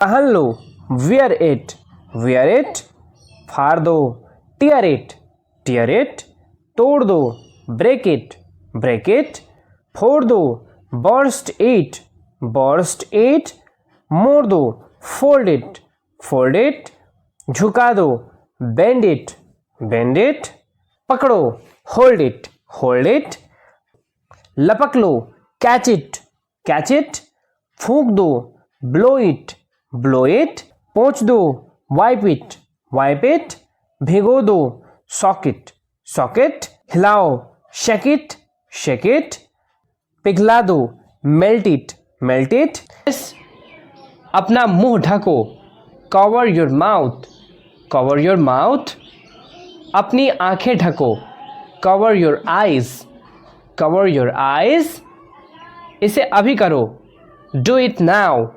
पहन लो, wear it, wear it. फाड़ दो, tear it, tear it. तोड़ दो, break it, break it. फोड़ दो, burst it, burst it. मोड़ दो, fold it, fold it. झुका दो, bend it, bend it. पकड़ो, hold it, hold it. लपक लो, catch it, catch it. फूंक दो, blow it, blow it. पोंछ दो, wipe it, wipe it. भिगो दो, soak it, soak it. हिलाओ, shake it, shake it. पिघला दो, melt it, melt it. अपना मुंह ढको, cover your mouth, cover your mouth. अपनी आंखें ढको, cover your eyes, cover your eyes. इसे अभी करो, do it now,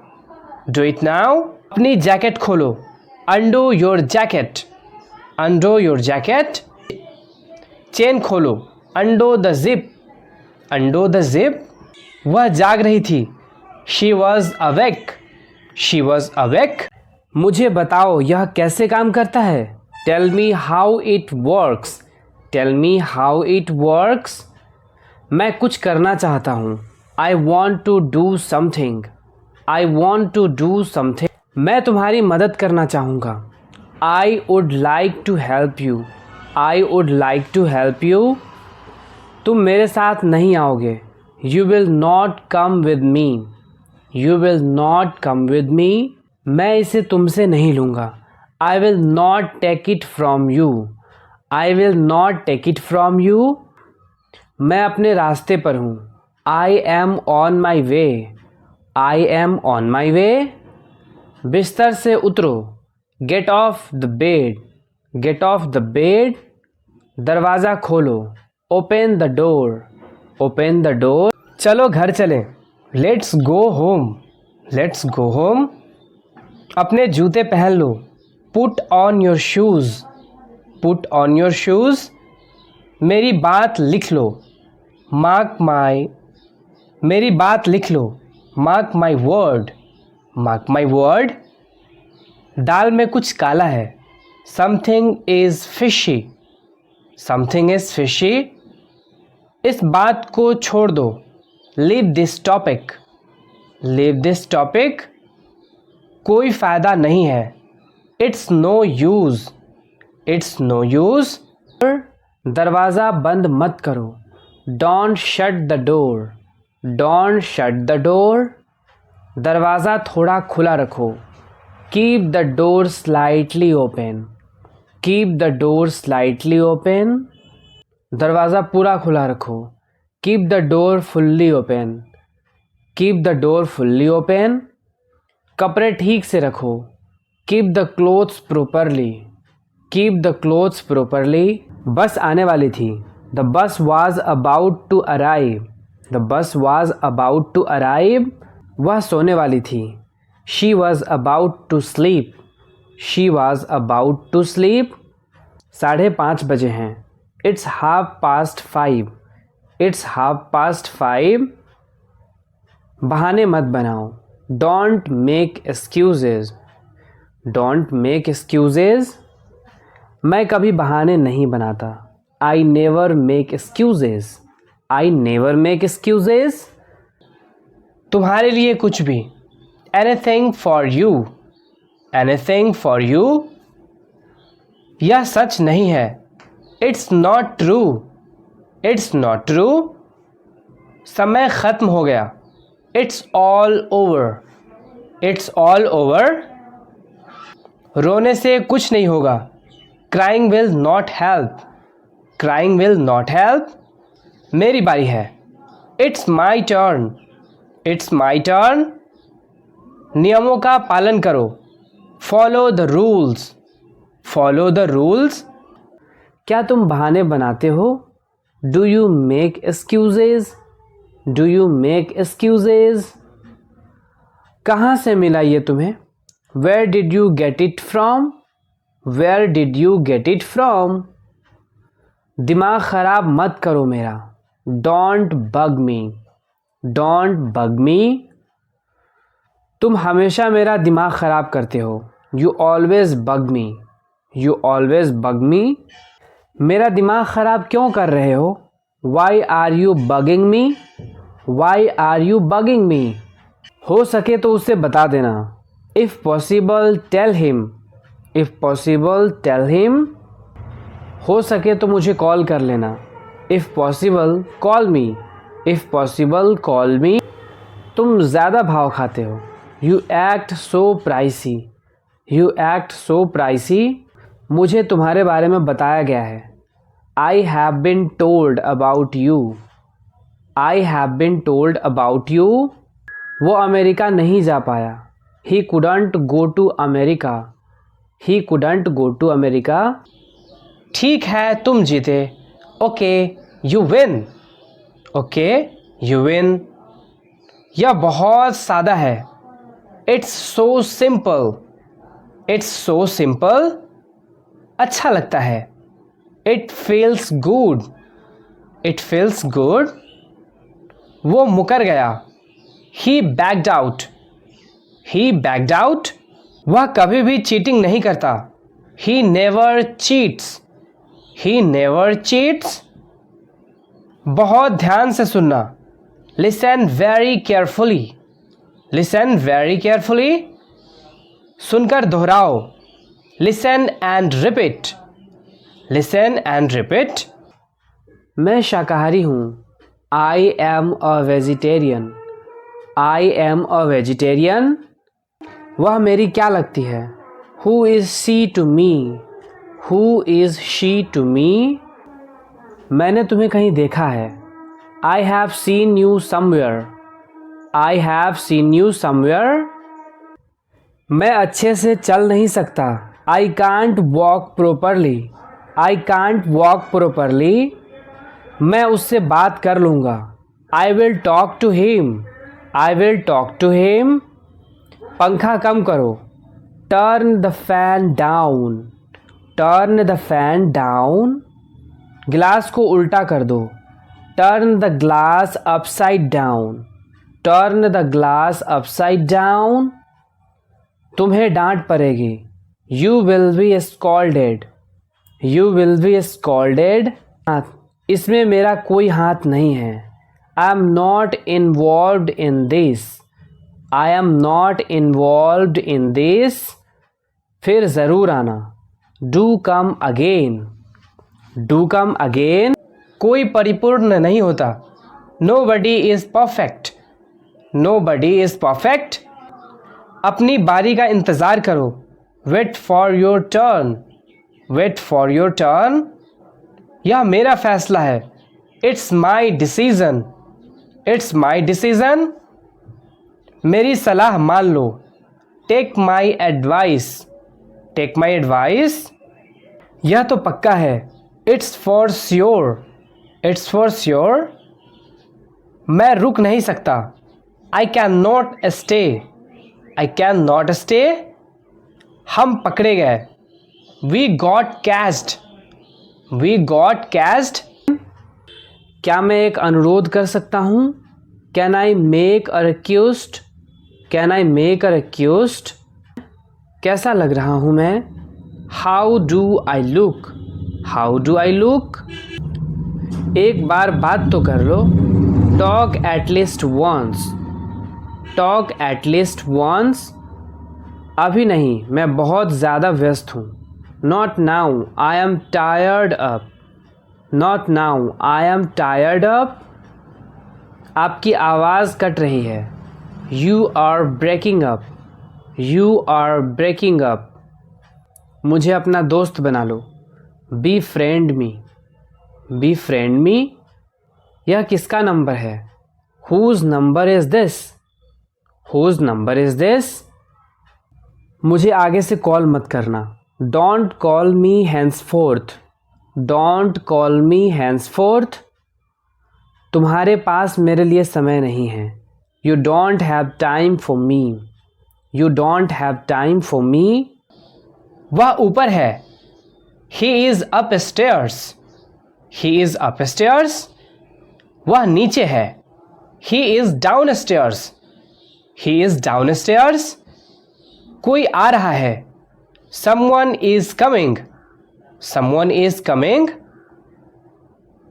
do it now. अपनी जैकेट खोलो, undo your jacket, undo your jacket. Chain खोलो, undo the zip, undo the zip. वह जाग रही थी, she was awake, she was awake. मुझे बताओ यह कैसे काम करता है, tell me how it works, tell me how it works. मैं कुछ करना चाहता हूँ, I want to do something, I want to do something. मैं तुम्हारी मदद करना चाहूँगा, I would like to help you, I would like to help you. तुम मेरे साथ नहीं आओगे, you will not come with me, you will not come with me. मैं इसे तुमसे नहीं लूँगा, I will not take it from you, I will not take it from you. मैं अपने रास्ते पर हूँ, I am on my way, I am on my way. बिस्तर से उतरो, get off the bed, get off the bed. दरवाज़ा खोलो, open the door, open the door. चलो घर चलें, let's go home, let's go home. अपने जूते पहन लो, put on your shoes, put on your shoes. मेरी बात लिख लो, mark my, मेरी बात लिख लो, mark my word, mark my word. दाल में कुछ काला है, something is fishy, something is fishy. इस बात को छोड़ दो, leave this topic, leave this topic. कोई फ़ायदा नहीं है, it's no use, it's no use. दरवाज़ा बंद मत करो, don't shut the door, don't shut the door. दरवाज़ा थोड़ा खुला रखो, keep the door slightly open, keep the door slightly open. दरवाज़ा पूरा खुला रखो, keep the door fully open, keep the door fully open. कपड़े ठीक से रखो, keep the clothes properly, keep the clothes properly. बस आने वाली थी, the bus was about to arrive, the bus was about to arrive. वह सोने वाली थी, she was about to sleep, she was about to sleep. 5:30 बजे हैं, it's 5:30, it's 5:30. बहाने मत बनाओ, don't make excuses, don't make excuses. मैं कभी बहाने नहीं बनाता, I never make excuses, I never make excuses. तुम्हारे लिए कुछ भी, anything for you, anything for you. यह सच नहीं है, it's not true, it's not true. समय ख़त्म हो गया, it's all over, it's all over. रोने से कुछ नहीं होगा, crying will not help, crying will not help. मेरी बारी है, it's my turn, it's my turn. नियमों का पालन करो, follow the rules, follow the rules. क्या तुम बहाने बनाते हो, do you make excuses, do you make excuses. कहाँ से मिला ये तुम्हें, where did you get it from, where did you get it from. दिमाग ख़राब मत करो मेरा, don't bug me, don't bug me. तुम हमेशा मेरा दिमाग ख़राब करते हो। You always bug me. You always bug me. मेरा दिमाग ख़राब क्यों कर रहे हो? Why are you bugging me? Why are you bugging me? हो सके तो उसे बता देना। If possible tell him. If possible tell him. हो सके तो मुझे कॉल कर लेना। If possible call me. If possible call me. तुम ज़्यादा भाव खाते हो। You act so pricey. You act so pricey. मुझे तुम्हारे बारे में बताया गया है। I have been told about you. I have been told about you. वो अमेरिका नहीं जा पाया। He couldn't go to America. He couldn't go to America. ठीक है, तुम जीते। Okay you win. Okay you win. यह बहुत सादा है। It's so simple. It's so simple. अच्छा लगता है। It feels good. It feels good. वो मुकर गया। He backed out. He backed out. वह कभी भी चीटिंग नहीं करता। He never cheats. He never cheats. बहुत ध्यान से सुनना। Listen very carefully. Listen very carefully. सुनकर दोहराओ। Listen and repeat. Listen and repeat. मैं शाकाहारी हूँ। I am a vegetarian. I am a vegetarian. वह मेरी क्या लगती है? Who is she to me? Who is she to me? मैंने तुम्हें कहीं देखा है। I have seen you somewhere. I have seen you somewhere. मैं अच्छे से चल नहीं सकता। I can't walk properly. I can't walk properly. मैं उससे बात कर लूँगा। I will talk to him. I will talk to him. पंखा कम करो। Turn the fan down. Turn the fan down. गिलास को उल्टा कर दो। Turn the glass upside down. Turn the glass upside down. तुम्हें डांट पड़ेगी। You will be scolded. You will be scolded. इसमें मेरा कोई हाथ नहीं है। I am not involved in this. I am not involved in this. फिर ज़रूर आना। Do come again. Do come again. कोई परिपूर्ण नहीं होता। Nobody is perfect. Nobody is perfect. अपनी बारी का इंतज़ार करो। Wait for your turn. Wait for your turn. यह मेरा फैसला है। It's my decision. It's my decision. मेरी सलाह मान लो। Take my advice. Take my advice. यह तो पक्का है। It's for sure. It's for sure. मैं रुक नहीं सकता। I can not stay. I can not stay. हम पकड़े गए। We got caught. We got caught. क्या मैं एक अनुरोध कर सकता हूँ? Can I make a request? Can I make a request? कैसा लग रहा हूँ मैं? How do I look? How do I look? एक बार बात तो कर लो। Talk at least once. Talk at least once. अभी नहीं, मैं बहुत ज़्यादा व्यस्त हूँ। Not now, I am tired up. Not now, I am tired up. आपकी आवाज़ कट रही है। You are breaking up. You are breaking up. मुझे अपना दोस्त बना लो। Be friend me. Be friend me. यह किसका नंबर है? Whose number is this? Whose number is this? मुझे आगे से कॉल मत करना। Don't call me henceforth. Don't call me henceforth. तुम्हारे पास मेरे लिए समय नहीं है। You don't have time for me. You don't have time for me. वह ऊपर है। He is upstairs. He is upstairs. वह नीचे है। He is downstairs. He is downstairs. कोई आ रहा है, someone is coming, someone is coming.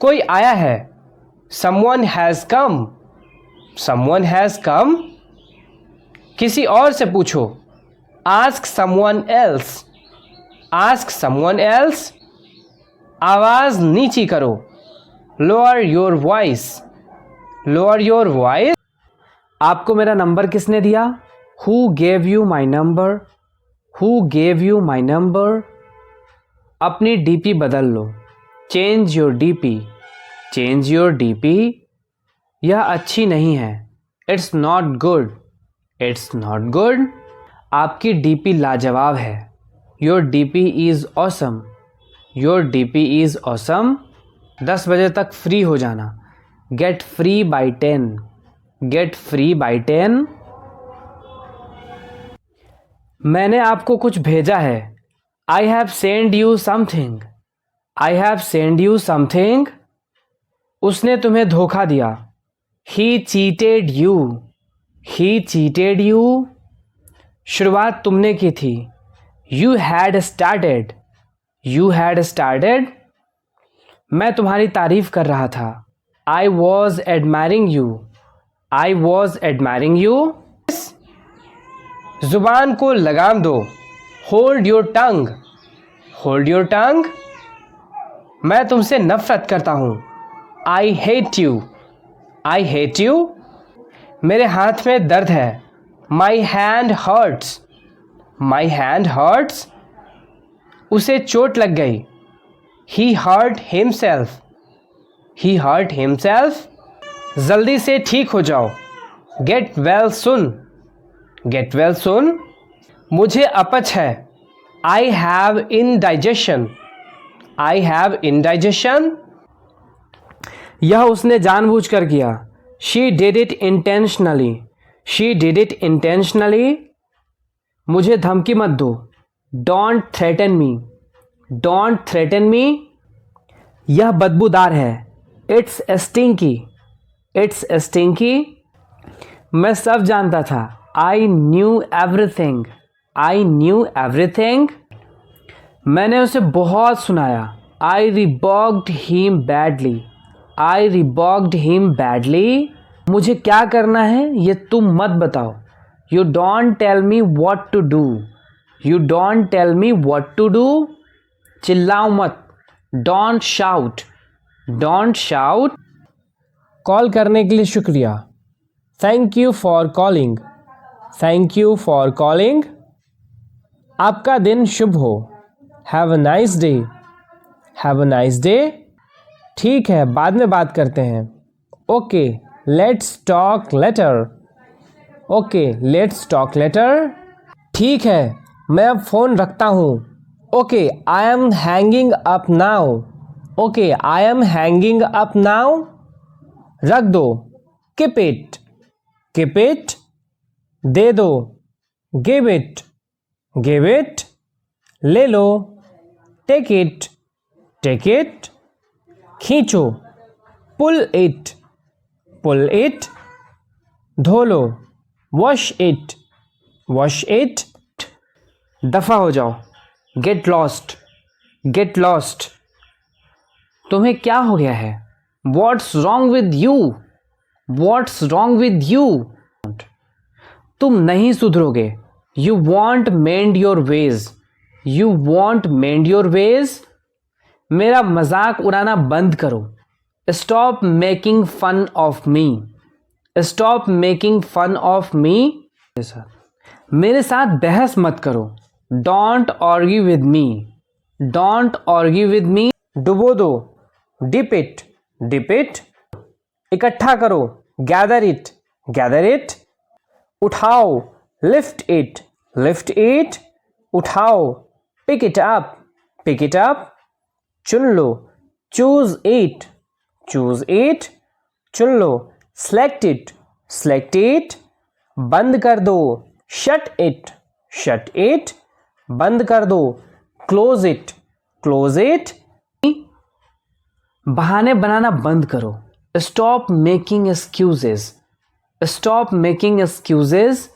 कोई आया है, someone has come, someone has come. किसी और से पूछो, ask someone else, ask someone else. आवाज नीची करो, lower your voice, lower your voice. आपको मेरा नंबर किसने दिया? Who gave you my number, who gave you my number. अपनी डीपी बदल लो, change your DP, change your DP. यह अच्छी नहीं है, it's not good, it's not good. आपकी डीपी लाजवाब है, your DP is awesome, your DP is awesome. 10 बजे तक फ्री हो जाना, get free by 10, gate free by 10। मैंने आपको कुछ भेजा है, I have send you something, I have send you something. उसने तुम्हें धोखा दिया, he cheated you, he cheated you. शुरुआत तुमने की थी, you had started, you had started. मैं तुम्हारी तारीफ कर रहा था, I was admiring you, I was admiring you. जुबान को लगाम दो, hold your tongue, hold your tongue. मैं तुमसे नफरत करता हूँ, I hate you, I hate you. मेरे हाथ में दर्द है, my hand hurts, my hand hurts. उसे चोट लग गई, he hurt himself, he hurt himself. जल्दी से ठीक हो जाओ, get well soon, get well soon. मुझे अपच है, I have indigestion, I have indigestion. यह उसने जानबूझकर किया, she did it intentionally, she did it intentionally. मुझे धमकी मत दो, don't threaten me, don't threaten me. यह बदबूदार है, इट्स स्टिंकी, इट्स स्टिंकी। मैं सब जानता था, I knew everything, I knew everything. मैंने उसे बहुत सुनाया, I rebuked him badly, I rebuked him badly. मुझे क्या करना है ये तुम मत बताओ, you don't tell me what to do, you don't tell me what to do. चिल्लाओ मत, don't shout, don't shout. Call करने के लिए शुक्रिया, thank you for calling, thank you for calling. आपका दिन शुभ हो, have a nice day, have a nice day. ठीक है, बाद में बात करते हैं, okay let's talk later, okay let's talk later. ठीक है, मैं अब फ़ोन रखता हूँ, okay I am hanging up now, okay I am hanging up now. रख दो, कीप इट, कीप इट। दे दो, गिव इट, गिव इट। ले लो, टेक इट, टेक इट। खींचो, पुल इट, पुल इट। धो लो, वॉश इट, वॉश इट। दफा हो जाओ, get lost, get lost. तुम्हें क्या हो गया है, what's wrong with you, what's wrong with you. तुम नहीं सुधरोगे, you won't mend your ways, you won't mend your ways. मेरा मजाक उड़ाना बंद करो, stop making fun of me, stop making fun of me. मेरे साथ बहस मत करो, don't argue with me, don't argue with me. डुबो दो, डिप इट, डिप इट। इकट्ठा करो, गैदर इट, गैदर इट। उठाओ, लिफ्ट इट, लिफ्ट इट। उठाओ, pick it up, pick it up. चुन लो, चूज इट, चूज इट। चुन लो, सेलेक्ट इट, सेलेक्ट इट। बंद कर दो, शट इट, शट इट। बंद कर दो, क्लोज इट, क्लोज इट। बहाने बनाना बंद करो, stop making excuses, stop making excuses.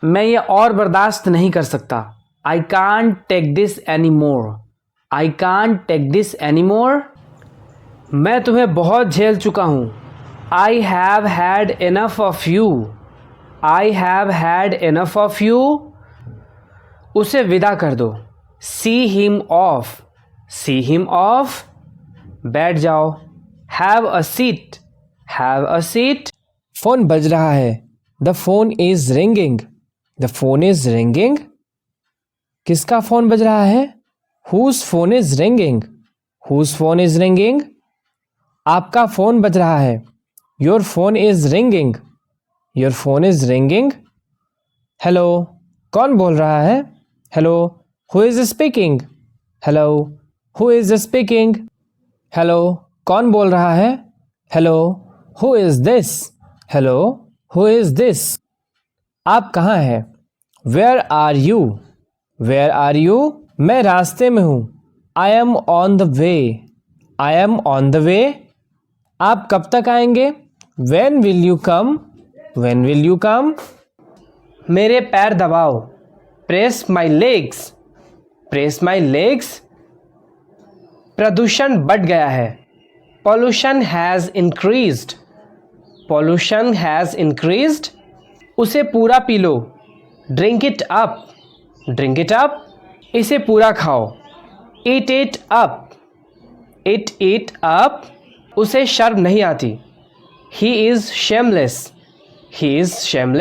मैं ये और बर्दाश्त नहीं कर सकता। I can't take this any more. I can't take this any more. मैं तुम्हें बहुत झेल चुका हूँ। I have had enough of you. I have had enough of you. उसे विदा कर दो। See him off. See him off. बैठ जाओ। Have a seat. Have a seat. Phone बज रहा है। The phone is ringing. The phone is ringing. किसका फोन बज रहा है? Whose phone is ringing. Whose phone is ringing. आपका फोन बज रहा है। Your phone is ringing. Your phone is ringing. Hello, कौन बोल रहा है? Hello, who is speaking? Hello, who is speaking? Hello, कौन बोल रहा है? Hello, who is this? Hello, who is this? आप कहाँ हैं? Where are you? Where are you? मैं रास्ते में हूँ। I M on the way. I am on the way. आप कब तक आएंगे? When will you come? When will you come? मेरे पैर दबाओ। Press my legs. Press my legs. प्रदूषण बढ़ गया है। Pollution has increased. Pollution has increased. उसे पूरा P low. Drink it up. Drink it up. इसे पूरा खाओ। Eat it up. Eat it up. उसे शर्म नहीं आती। He is shameless. He is shameless.